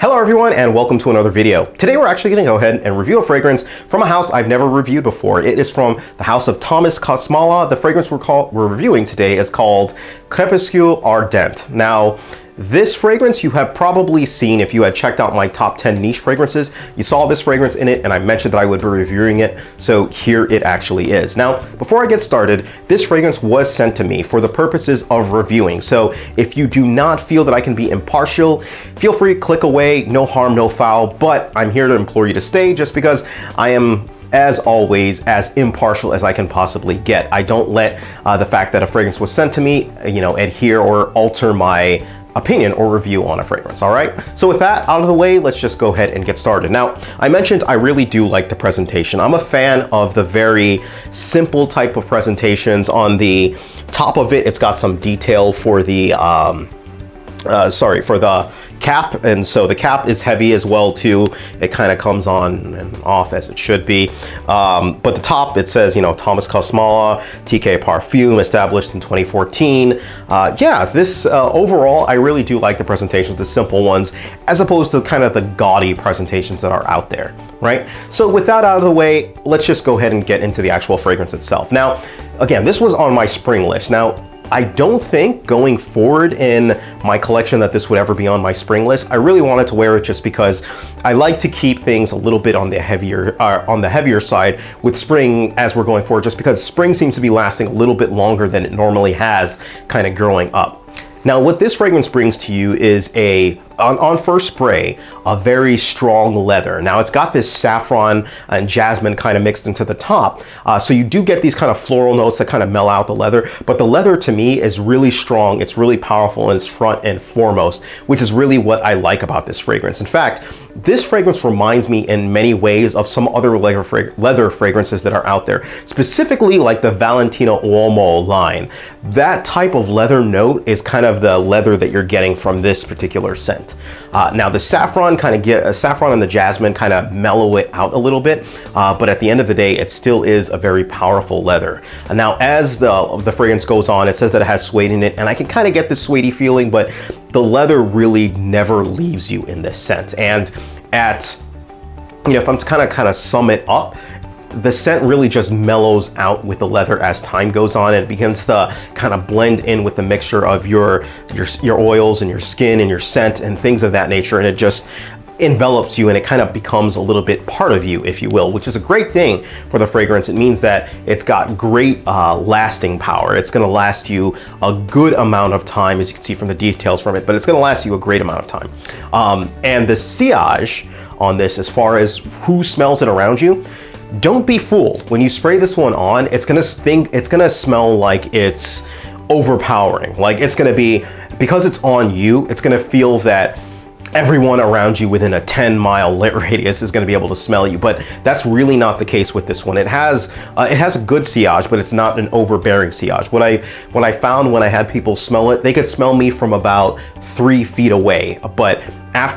Hello everyone and welcome to another video. Today we're actually going to go ahead and review a fragrance from a house I've never reviewed before. It is from the house of Thomas Kosmala. The fragrance we're reviewing today is called Crepuscule Ardent. Now, this fragrance you have probably seen if you had checked out my top 10 niche fragrances. You saw this fragrance in it and I mentioned that I would be reviewing it, so here it actually is. Now, before I get started, this fragrance was sent to me for the purposes of reviewing, so if you do not feel that I can be impartial, feel free to click away, no harm, no foul, but I'm here to implore you to stay just because I am, as always, as impartial as I can possibly get. I don't let the fact that a fragrance was sent to me, adhere or alter my opinion or review on a fragrance. All right, so with that out of the way, let's just go ahead and get started. Now, I mentioned I really do like the presentation. I'm a fan of the very simple type of presentations. On the top of it, it's got some detail for the for the cap, and so the cap is heavy as well too. It kind of comes on and off as it should be, but the top, it says, Thomas Kosmala, TK Parfum, established in 2014. Yeah, this overall, I really do like the presentations, the simple ones, as opposed to kind of the gaudy presentations that are out there, right? So with that out of the way, let's just go ahead and get into the actual fragrance itself. Now, again, this was on my spring list. Now, I don't think going forward in my collection that this would ever be on my spring list. I really wanted to wear it just because I like to keep things a little bit on the heavier side with spring as we're going forward, just because spring seems to be lasting a little bit longer than it normally has kind of growing up. Now, what this fragrance brings to you is on first spray, a very strong leather. Now, it's got this saffron and jasmine kind of mixed into the top. So you do get these kind of floral notes that kind of mellow out the leather, but the leather to me is really strong. It's really powerful and it's front and foremost, which is really what I like about this fragrance. In fact, this fragrance reminds me in many ways of some other leather fragrances that are out there, specifically like the Valentino Uomo line. That type of leather note is kind of the leather that you're getting from this particular scent. Now the saffron saffron and the jasmine kind of mellow it out a little bit, but at the end of the day, it still is a very powerful leather. And now as the fragrance goes on, it says that it has suede in it, and I can kind of get this suedey feeling, but the leather really never leaves you in this scent. And if I'm to kind of sum it up, the scent really just mellows out with the leather as time goes on, and it begins to kind of blend in with the mixture of your oils and your skin and your scent and things of that nature, and it just envelops you and it kind of becomes a little bit part of you, if you will, which is a great thing for the fragrance. It means that it's got great lasting power. It's going to last you a good amount of time, as you can see from the details from it, but it's going to last you a great amount of time. And the sillage on this, as far as who smells it around you, don't be fooled. When you spray this one on, it's gonna smell like it's overpowering. Like it's gonna be, because it's on you, it's gonna feel that everyone around you within a 10-mile radius is going to be able to smell you, but that's really not the case with this one. It has a good sillage, but it's not an overbearing sillage. What I found when I had people smell it, they could smell me from about 3 feet away, but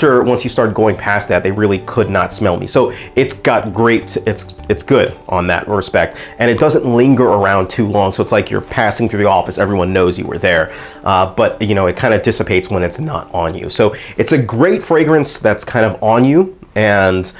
once you start going past that, they really could not smell me. So it's got great, it's good on that respect, and it doesn't linger around too long. So it's like you're passing through the office, everyone knows you were there, but it kind of dissipates when it's not on you. So it's a great fragrance that's kind of on you and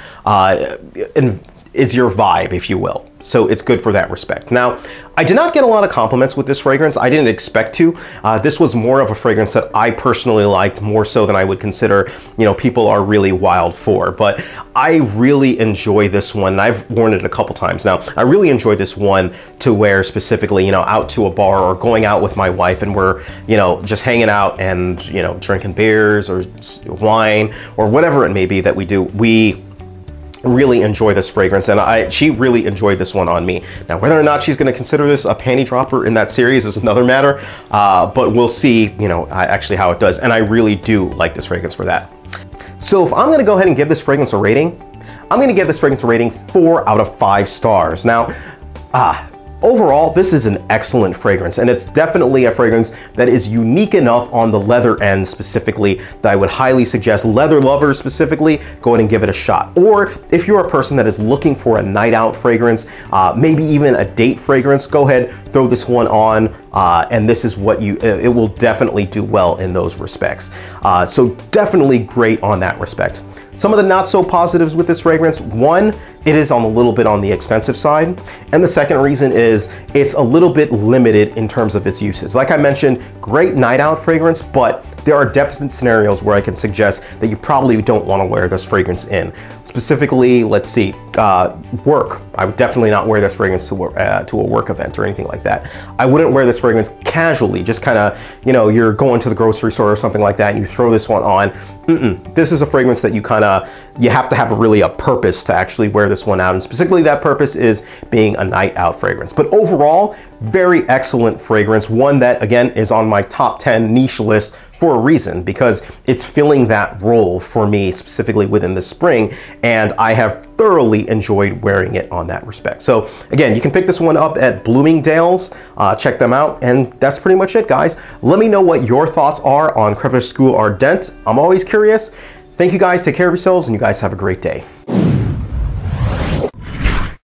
is your vibe, if you will. So it's good for that respect. Now, I did not get a lot of compliments with this fragrance. I didn't expect to. This was more of a fragrance that I personally liked, more so than I would consider, people are really wild for. But I really enjoy this one, and I've worn it a couple times now. I really enjoy this one to wear specifically, out to a bar or going out with my wife, and we're, just hanging out and, drinking beers or wine or whatever it may be that we do. We really enjoy this fragrance, and she really enjoyed this one on me. Now, whether or not she's going to consider this a panty dropper in that series is another matter, but we'll see, actually how it does. And I really do like this fragrance for that. So if I'm going to go ahead and give this fragrance a rating, I'm going to give this fragrance a rating 4 out of 5 stars. Now, overall, this is an excellent fragrance, and it's definitely a fragrance that is unique enough on the leather end specifically that I would highly suggest leather lovers specifically go ahead and give it a shot. Or if you're a person that is looking for a night out fragrance, maybe even a date fragrance, go ahead, throw this one on, and this is what it will definitely do well in those respects. So definitely great on that respect. Some of the not so positives with this fragrance: one, it is a little bit on the expensive side. And the second reason is it's a little bit limited in terms of its usage. Like I mentioned, great night out fragrance, but there are definite scenarios where I can suggest that you probably don't want to wear this fragrance in. Specifically, let's see, work. I would definitely not wear this fragrance to a work event or anything like that. I wouldn't wear this fragrance casually, just kind of, you know, you're going to the grocery store or something like that and you throw this one on. This is a fragrance that you have to have a purpose to actually wear this one out, and specifically that purpose is being a night out fragrance. But overall, very excellent fragrance, one that again is on my top 10 niche list for a reason, because it's filling that role for me specifically within the spring, and I have thoroughly enjoyed wearing it on that respect. So again, you can pick this one up at Bloomingdale's, check them out, and that's pretty much it, guys. Let me know what your thoughts are on Crepuscule Ardent. I'm always curious. Thank you guys, take care of yourselves, and you guys have a great day.